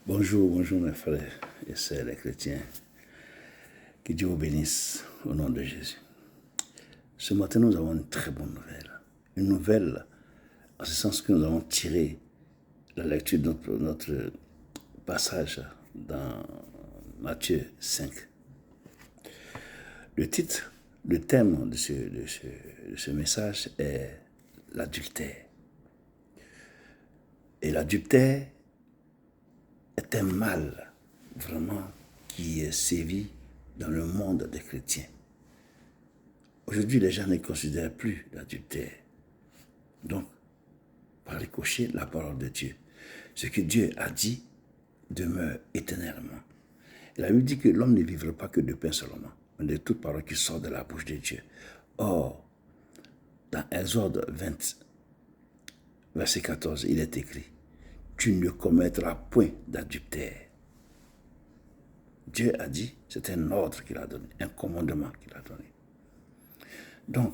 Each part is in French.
Bonjour, bonjour mes frères et sœurs les chrétiens. Que Dieu vous bénisse au nom de Jésus. Ce matin, nous avons une très bonne nouvelle. Une nouvelle en ce sens que nous avons tiré la lecture de notre passage dans Matthieu 5. Le titre, le thème de ce message est l'adultère. Et l'adultère est un mal vraiment qui sévit dans le monde des chrétiens. Aujourd'hui, les gens ne considèrent plus l'adultère. Donc, par ricochet, la parole de Dieu. Ce que Dieu a dit demeure éternellement. Et la Bible dit que l'homme ne vivra pas que de pain seulement, mais de toute parole qui sort de la bouche de Dieu. Or, dans Exode 20, verset 14, il est écrit, « Tu ne commettras point d'adultère. » Dieu a dit, c'est un ordre qu'il a donné, un commandement qu'il a donné. Donc,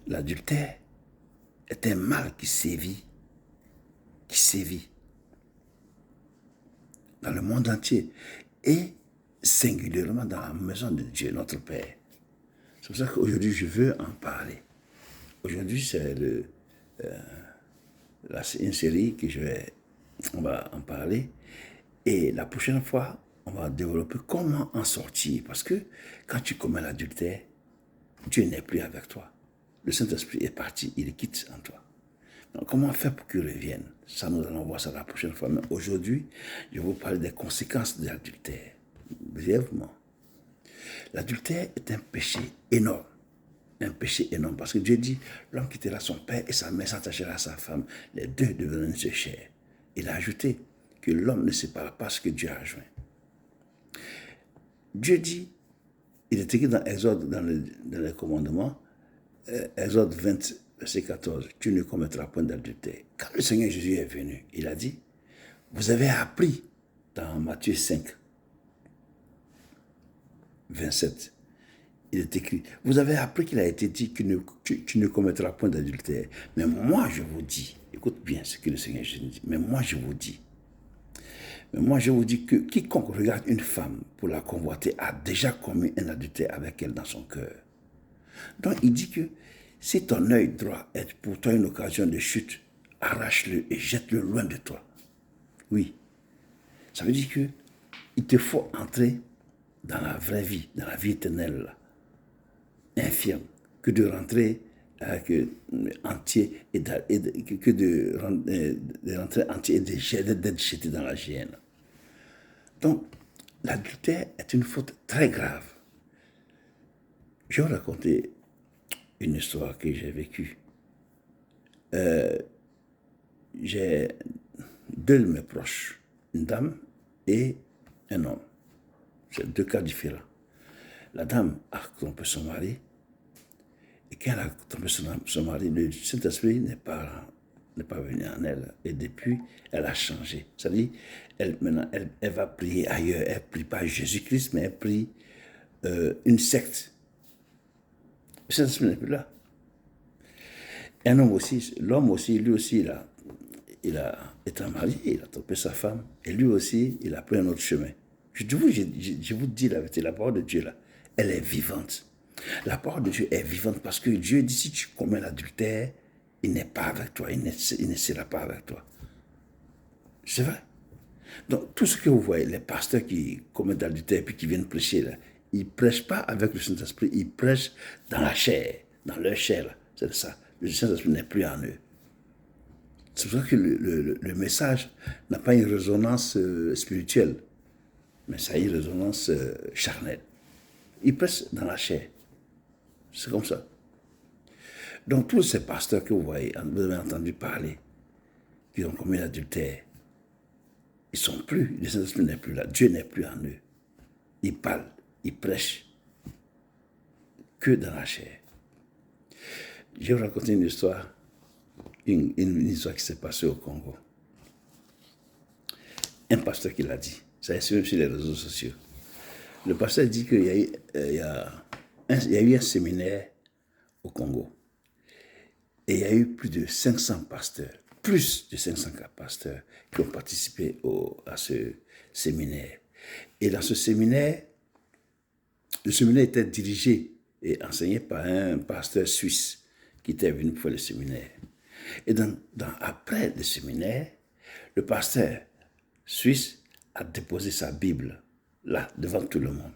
l'adultère est un mal qui sévit dans le monde entier et singulièrement dans la maison de Dieu, notre Père. C'est pour ça qu'aujourd'hui, je veux en parler. Aujourd'hui, c'est une série que on va en parler. Et la prochaine fois, on va développer comment en sortir. Parce que quand tu commets l'adultère, Dieu n'est plus avec toi. Le Saint-Esprit est parti, il quitte en toi. Donc, comment faire pour qu'il revienne? Ça, nous allons voir ça la prochaine fois. Mais aujourd'hui, je vais vous parler des conséquences de l'adultère. Brièvement. L'adultère est un péché énorme. Un péché énorme. Parce que Dieu dit, l'homme quittera son père et sa mère s'attachera à sa femme. Les deux deviendront une seule chair. Il a ajouté que l'homme ne sépare pas ce que Dieu a joint. Dieu dit, il est écrit dans Exode, dans les commandements, Exode 20, verset 14, tu ne commettras point d'adultère. Quand le Seigneur Jésus est venu, il a dit, vous avez appris dans Matthieu 5, 27, il est écrit, vous avez appris qu'il a été dit que tu ne commettras point d'adultère. Mais moi je vous dis, écoute bien ce que le Seigneur Jésus dit, mais moi je vous dis que quiconque regarde une femme pour la convoiter a déjà commis un adultère avec elle dans son cœur. Donc il dit que si ton œil droit est pour toi une occasion de chute, arrache-le et jette-le loin de toi. Oui, ça veut dire que il te faut entrer dans la vraie vie, dans la vie éternelle, infirme, que de rentrer entier et rentrer entier et d'être jeté dans la géhenne. Donc, l'adultère est une faute très grave. Je vais vous raconter une histoire que j'ai vécue. J'ai deux de mes proches, une dame et un homme. C'est deux cas différents. La dame a trompé son mari, et quand elle a trompé son mari, le Saint-Esprit n'est pas venu en elle. Et depuis, elle a changé. C'est-à-dire, maintenant, elle va prier ailleurs. Elle ne prie pas Jésus-Christ, mais elle prie une secte. Le Saint-Esprit n'est plus là. Un homme aussi, l'homme aussi, lui aussi, il a été marié, il a trompé sa femme, et lui aussi, il a pris un autre chemin. Je vous dis la vérité, la parole de Dieu, là, elle est vivante. La parole de Dieu est vivante parce que Dieu dit, si tu commets l'adultère, il n'est pas avec toi, il ne sera pas avec toi. C'est vrai. Donc, tout ce que vous voyez, les pasteurs qui commettent l'adultère puis qui viennent prêcher, là, ils ne prêchent pas avec le Saint-Esprit, ils prêchent dans la chair, dans leur chair. Là. C'est ça. Le Saint-Esprit n'est plus en eux. C'est pour ça que le message n'a pas une résonance spirituelle, mais ça a une résonance charnelle. Ils prêchent dans la chair. C'est comme ça. Donc, tous ces pasteurs que vous voyez, vous avez entendu parler, qui ont commis l'adultère, ils ne sont plus, le Saint-Esprit n'est plus là, Dieu n'est plus en eux. Ils parlent, ils prêchent que dans la chair. Je vais vous raconter une histoire, une histoire qui s'est passée au Congo. Un pasteur qui l'a dit, ça est même sur les réseaux sociaux. Le pasteur dit qu'il y a eu un séminaire au Congo. Et il y a eu plus de 500 pasteurs. plus de 500 pasteurs qui ont participé à ce séminaire. Et dans ce séminaire, le séminaire était dirigé et enseigné par un pasteur suisse qui était venu pour le séminaire. Et après le séminaire, le pasteur suisse a déposé sa Bible là, devant tout le monde,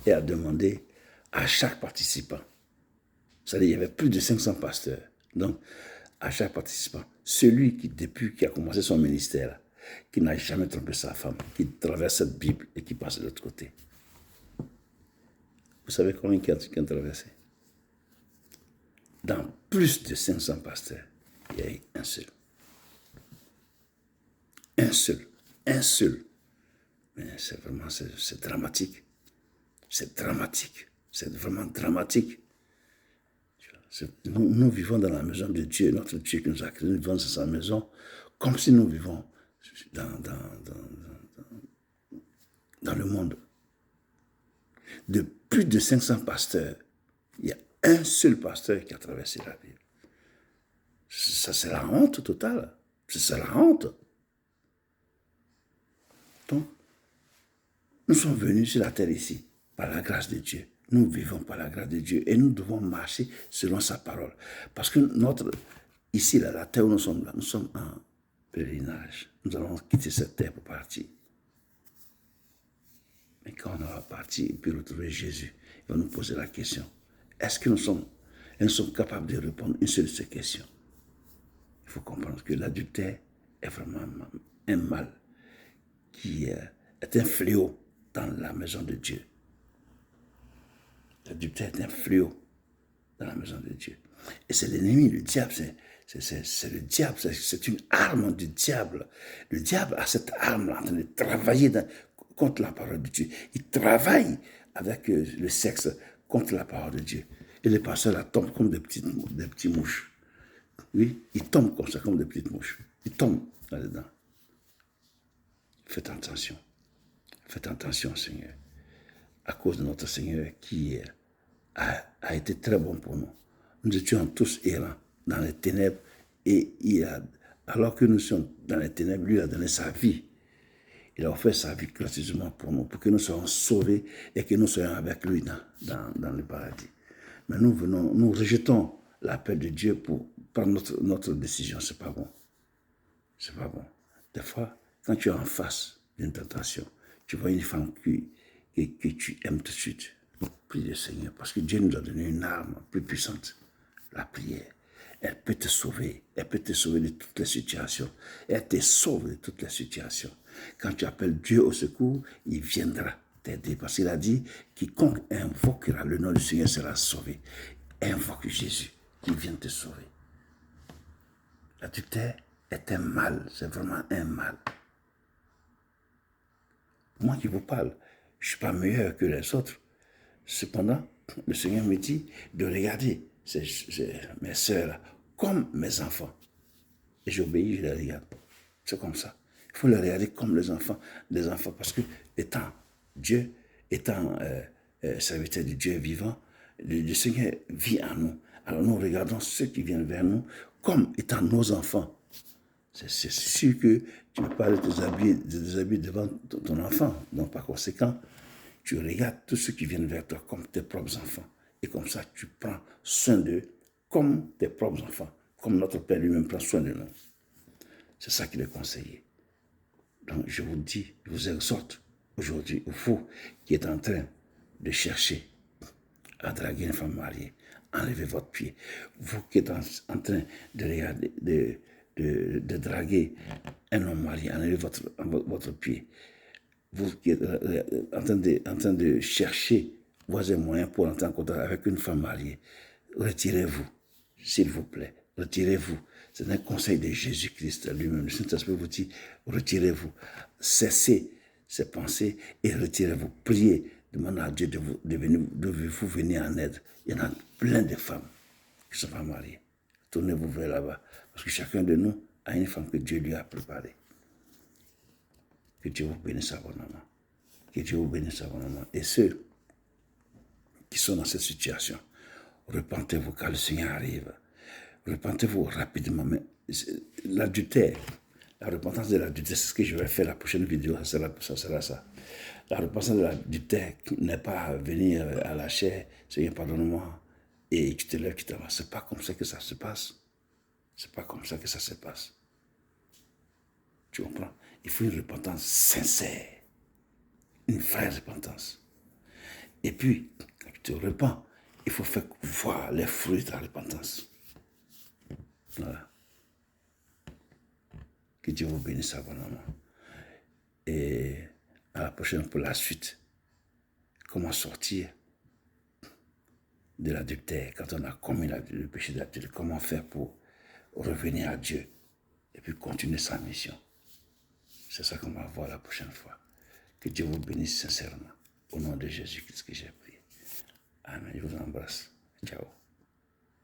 et a demandé à chaque participant, c'est-à-dire il y avait plus de 500 pasteurs, donc à chaque participant, celui qui, depuis qu'il a commencé son ministère, qui n'a jamais trompé sa femme, qui traverse cette Bible et qui passe de l'autre côté. Vous savez combien qui ont traversé? Dans plus de 500 pasteurs, il y a eu un seul. Un seul. Un seul. Mais c'est vraiment, c'est dramatique. C'est dramatique. C'est vraiment dramatique. Nous vivons dans la maison de Dieu, notre Dieu qui nous a créés, nous vivons dans sa maison, comme si nous vivons dans le monde. De plus de 500 pasteurs, il y a un seul pasteur qui a traversé la Bible. Ça, c'est la honte totale. C'est la honte. Donc, nous sommes venus sur la terre ici, par la grâce de Dieu. Nous vivons par la grâce de Dieu et nous devons marcher selon sa parole. Parce que ici, là, la terre où nous sommes en pèlerinage. Nous allons quitter cette terre pour partir. Mais quand on va partir et puis retrouver Jésus, il va nous poser la question, est-ce que nous sommes capables de répondre une seule de ces questions? Il faut comprendre que l'adultère est vraiment un mal qui est un fléau dans la maison de Dieu. L'adultère est un fléau dans la maison de Dieu. Et c'est l'ennemi, le diable, c'est le diable, c'est une arme du diable. Le diable a cette arme-là en train de travailler contre la parole de Dieu. Il travaille avec le sexe contre la parole de Dieu. Et les pasteurs là tombent comme des petits mouches. Oui, ils tombent comme ça, comme des petites mouches. Ils tombent là-dedans. Faites attention. Faites attention, Seigneur. À cause de notre Seigneur qui a été très bon pour nous. Nous étions tous errants dans les ténèbres et alors que nous sommes dans les ténèbres, lui a donné sa vie. Il a offert sa vie gratuitement pour nous, pour que nous soyons sauvés et que nous soyons avec lui dans le paradis. Mais nous rejetons l'appel de Dieu pour prendre notre décision. C'est pas bon. C'est pas bon. Des fois, quand tu es en face d'une tentation, tu vois une femme que tu aimes tout de suite. Prie le Seigneur, parce que Dieu nous a donné une arme plus puissante, la prière. Elle peut te sauver. Elle peut te sauver de toutes les situations. Elle te sauve de toutes les situations. Quand tu appelles Dieu au secours, il viendra t'aider. Parce qu'il a dit, quiconque invoquera le nom du Seigneur sera sauvé. Invoque Jésus qui vient te sauver. L'adultère est un mal. C'est vraiment un mal. Moi qui vous parle, je ne suis pas meilleur que les autres. Cependant, le Seigneur me dit de regarder mes sœurs comme mes enfants. Et j'obéis, je les regarde. C'est comme ça. Il faut les regarder comme les enfants, parce que étant Dieu, étant serviteur de Dieu vivant, le Seigneur vit en nous. Alors nous regardons ceux qui viennent vers nous comme étant nos enfants. C'est sûr que tu ne peux pas te déshabiller devant ton enfant. Donc par conséquent, tu regardes tous ceux qui viennent vers toi comme tes propres enfants. Et comme ça, tu prends soin d'eux comme tes propres enfants. Comme notre Père lui-même prend soin de nous. C'est ça qu'il est conseillé. Donc je vous dis, je vous exhorte aujourd'hui, vous qui êtes en train de chercher à draguer une femme mariée, enlevez votre pied. Vous qui êtes en train de regarder, de draguer un homme marié, enlevez votre pied. Vous qui êtes en train de chercher un moyen pour entrer en contact avec une femme mariée, retirez-vous, s'il vous plaît, retirez-vous. C'est un conseil de Jésus-Christ lui-même. Le Saint-Esprit vous dit, retirez-vous, cessez ces pensées et retirez-vous. Priez, demandez à Dieu de vous venir en aide. Il y en a plein de femmes qui ne sont pas mariées. Tournez-vous vers là-bas, parce que chacun de nous a une femme que Dieu lui a préparée. Que Dieu vous bénisse abondamment. Que Dieu vous bénisse abondamment. Et ceux qui sont dans cette situation, repentez-vous quand le Seigneur arrive. Repentez-vous rapidement, mais l'adultère, la repentance de l'adultère, c'est ce que je vais faire la prochaine vidéo, ça sera ça. La repentance de l'adultère n'est pas venir à la chair, Seigneur, pardonne-moi, et tu te lèves, tu t'en vas. C'est pas comme ça que ça se passe. C'est pas comme ça que ça se passe. Tu comprends? Il faut une repentance sincère, une vraie repentance. Et puis, quand tu te repens, il faut faire voir les fruits de ta repentance. Voilà. Que Dieu vous bénisse abondamment. Et à la prochaine pour la suite. Comment sortir de l'adultère quand on a commis le péché d'adultère? Comment faire pour revenir à Dieu et puis continuer sa mission? C'est ça qu'on va voir la prochaine fois. Que Dieu vous bénisse sincèrement. Au nom de Jésus-Christ que j'ai prié. Amen. Je vous embrasse. Ciao.